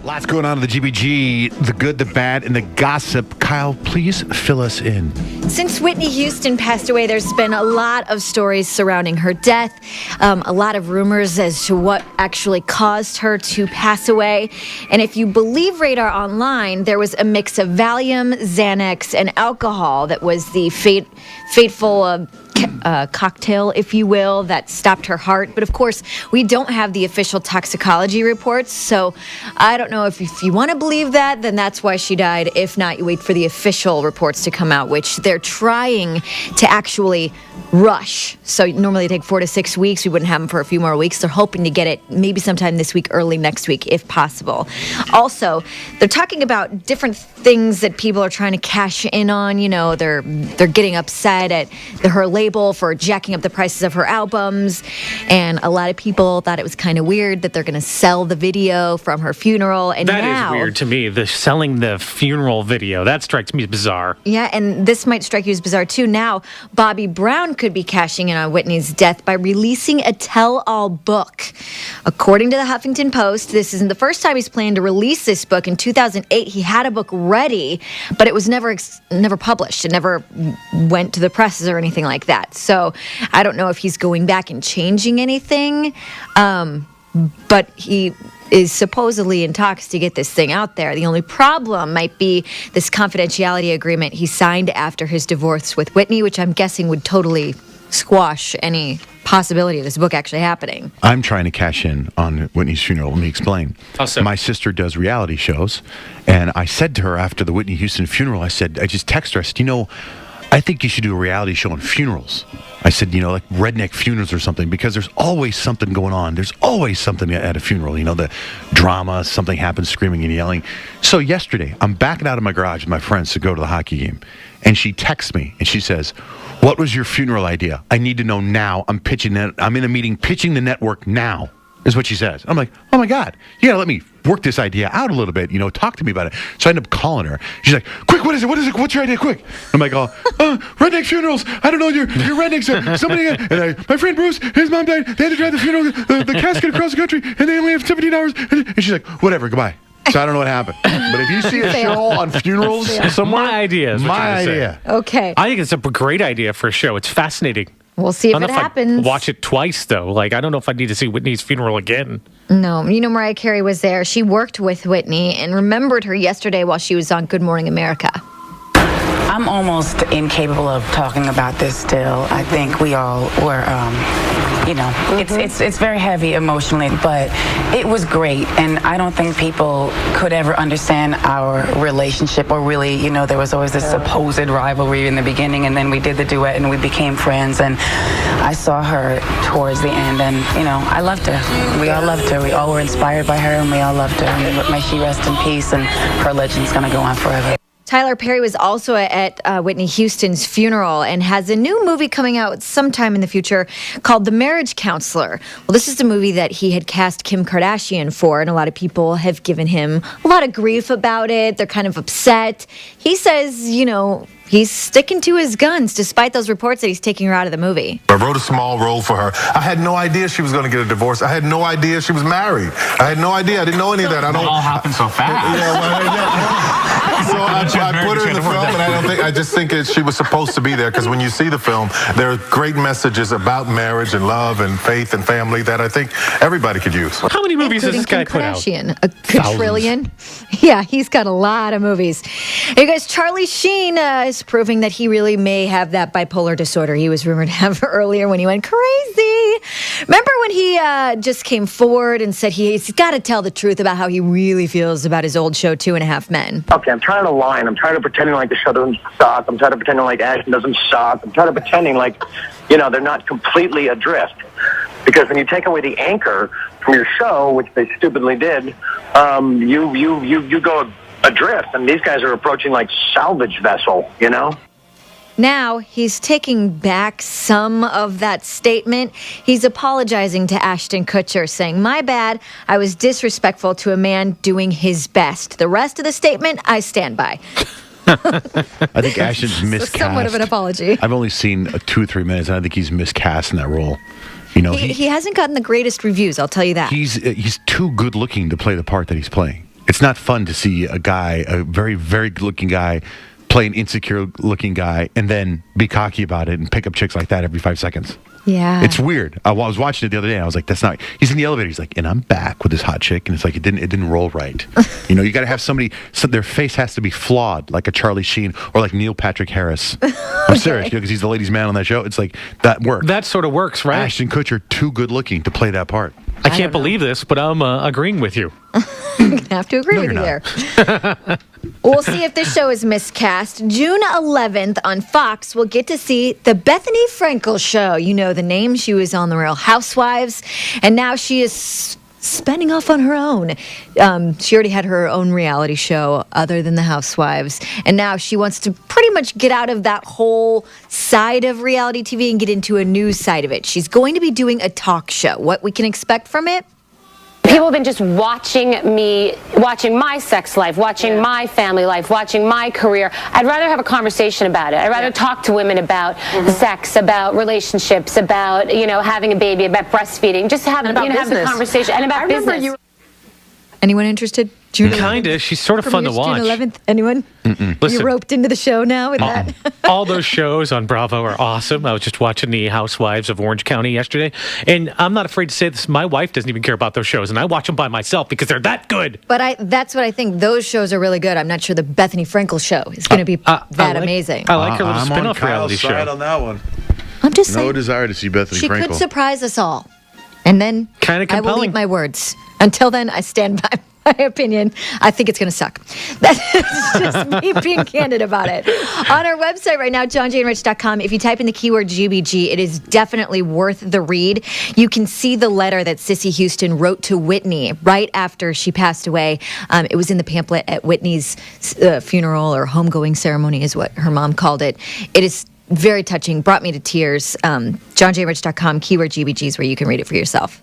Lots going on in the GBG, the good, the bad, and the gossip. Kyle, please fill us in. Since Whitney Houston passed away, there's been a lot of stories surrounding her death, a lot of rumors as to what actually caused her to pass away. And if you believe Radar Online, there was a mix of Valium, Xanax, and alcohol that was the fateful cocktail, if you will, that stopped her heart. But of course, we don't have the official toxicology reports, so I don't know if you want to believe that, then that's why she died. If not, you wait for the official reports to come out, which they're trying to actually rush. So normally they take 4 to 6 weeks. We wouldn't have them for a few more weeks. They're hoping to get it maybe sometime this week, early next week, if possible. Also, they're talking about different things that people are trying to cash in on. You know, they're getting upset at her label for jacking up the prices of her albums, and a lot of people thought it was kind of weird that they're going to sell the video from her funeral. And that now, is weird to me. The selling the funeral video, that strikes me as bizarre. Yeah, and this might strike you as bizarre too. Now, Bobby Brown could be cashing in on Whitney's death by releasing a tell-all book. According to the Huffington Post, this isn't the first time he's planned to release this book. In 2008, he had a book ready, but it was never published. It never went to the presses or anything like that. So I don't know if he's going back and changing anything, but he is supposedly in talks to get this thing out there. The only problem might be this confidentiality agreement he signed after his divorce with Whitney, which I'm guessing would totally squash any possibility of this book actually happening. I'm trying to cash in on Whitney's funeral. Let me explain. How so? My sister does reality shows, and I said to her after the Whitney Houston funeral, I just texted her, I said, I think you should do a reality show on funerals. I said, like redneck funerals or something, because there's always something going on. There's always something at a funeral, the drama, something happens, screaming and yelling. So yesterday, I'm backing out of my garage with my friends to go to the hockey game, and she texts me, and she says, "What was your funeral idea? I need to know now. I'm in a meeting pitching the network now," is what she says. I'm like, oh my God, you gotta let me work this idea out a little bit, talk to me about it. So I end up calling her. She's like, quick, what is it? What's your idea? Quick. I'm like, redneck funerals. I don't know, your rednecks. Somebody, and my friend Bruce, his mom died. They had to drive the funeral, the casket across the country, and they only have 17 hours. And she's like, whatever, goodbye. So I don't know what happened. But if you see a show on funerals somewhere, my idea is what my you're idea. Okay. I think it's a great idea for a show. It's fascinating. We'll see if it happens. I'd watch it twice, though. I don't know if I need to see Whitney's funeral again. No. Mariah Carey was there. She worked with Whitney and remembered her yesterday while she was on Good Morning America. I'm almost incapable of talking about this still. I think we all were, it's very heavy emotionally, but it was great. And I don't think people could ever understand our relationship, or really, there was always this supposed rivalry in the beginning, and then we did the duet and we became friends. And I saw her towards the end, and, I loved her. We all loved her. We all were inspired by her, and we all loved her. And may she rest in peace, and her legend's going to go on forever. Tyler Perry was also at Whitney Houston's funeral and has a new movie coming out sometime in the future called The Marriage Counselor. Well, this is the movie that he had cast Kim Kardashian for, and a lot of people have given him a lot of grief about it. They're kind of upset. He says, he's sticking to his guns despite those reports that he's taking her out of the movie. I wrote a small role for her. I had no idea she was going to get a divorce. I had no idea she was married. I had no idea. I didn't know any of that. It all happened so fast. So I put her in the film, and I just think she was supposed to be there, because when you see the film, there are great messages about marriage and love and faith and family that I think everybody could use. How many movies does this guy put out? A quadrillion. Yeah, he's got a lot of movies. Hey guys, Charlie Sheen is proving that he really may have that bipolar disorder he was rumored to have earlier when he went crazy. Remember when he just came forward and said he's got to tell the truth about how he really feels about his old show, 2.5 Men? Okay, I'm trying to lie. I'm trying to pretend like the show doesn't suck. I'm trying to pretend like Ashton doesn't suck. I'm trying to pretending like, they're not completely adrift. Because when you take away the anchor from your show, which they stupidly did, you go adrift. And these guys are approaching like salvage vessel, Now, he's taking back some of that statement. He's apologizing to Ashton Kutcher, saying, "My bad, I was disrespectful to a man doing his best. The rest of the statement, I stand by." I think Ashton's miscast. Somewhat of an apology. I've only seen 2 or 3 minutes, and I think he's miscast in that role. He hasn't gotten the greatest reviews, I'll tell you that. He's too good looking to play the part that he's playing. It's not fun to see a guy, a very, very good-looking guy, play an insecure-looking guy, and then be cocky about it and pick up chicks like that every 5 seconds. Yeah. It's weird. I was watching it the other day, and I was like, that's not... He's in the elevator. He's like, and I'm back with this hot chick. And it's like, it didn't roll right. You know, you got to have somebody... So their face has to be flawed, like a Charlie Sheen or like Neil Patrick Harris. I'm serious, because he's the ladies' man on that show. It's like, that works. That sort of works, right? Ashton Kutcher, too good-looking to play that part. I can't believe this, but I'm agreeing with you. I'm going to have to agree with you there. We'll see if this show is miscast. June 11th on Fox, we'll get to see the Bethany Frankel show. You know the name. She was on The Real Housewives, and now she is spinning off on her own. She already had her own reality show other than The Housewives, and now she wants to pretty much get out of that whole side of reality TV and get into a news side of it. She's going to be doing a talk show. What we can expect from it? People have been just watching my sex life, watching my family life, watching my career. I'd rather have a conversation about it. I'd rather talk to women about sex, about relationships, about, you know, having a baby, about breastfeeding. Just have, have the conversation and about business. Anyone interested? June 11th? Kinda. She's sort of fun to watch. June 11th. Anyone? Listen, You roped into the show now with that? all those shows on Bravo are awesome. I was just watching the Housewives of Orange County yesterday, and I'm not afraid to say this. My wife doesn't even care about those shows, and I watch them by myself because they're that good. But that's what I think. Those shows are really good. I'm not sure the Bethany Frankel show is going to be amazing. I like her little I'm spin-off on reality Kyle's show. side on that one. I'm just saying. No desire to see Bethany She Frankel. could surprise us all. And then Kinda I will compelling. eat my words. Until then, I stand by my opinion. I think it's going to suck. That's just me being candid about it. On our website right now, johnjayandrich.com, if you type in the keyword GBG, it is definitely worth the read. You can see the letter that Sissy Houston wrote to Whitney right after she passed away. It was in the pamphlet at Whitney's funeral or homegoing ceremony is what her mom called it. It is very touching, brought me to tears. johnjayandrich.com, keyword GBG is where you can read it for yourself.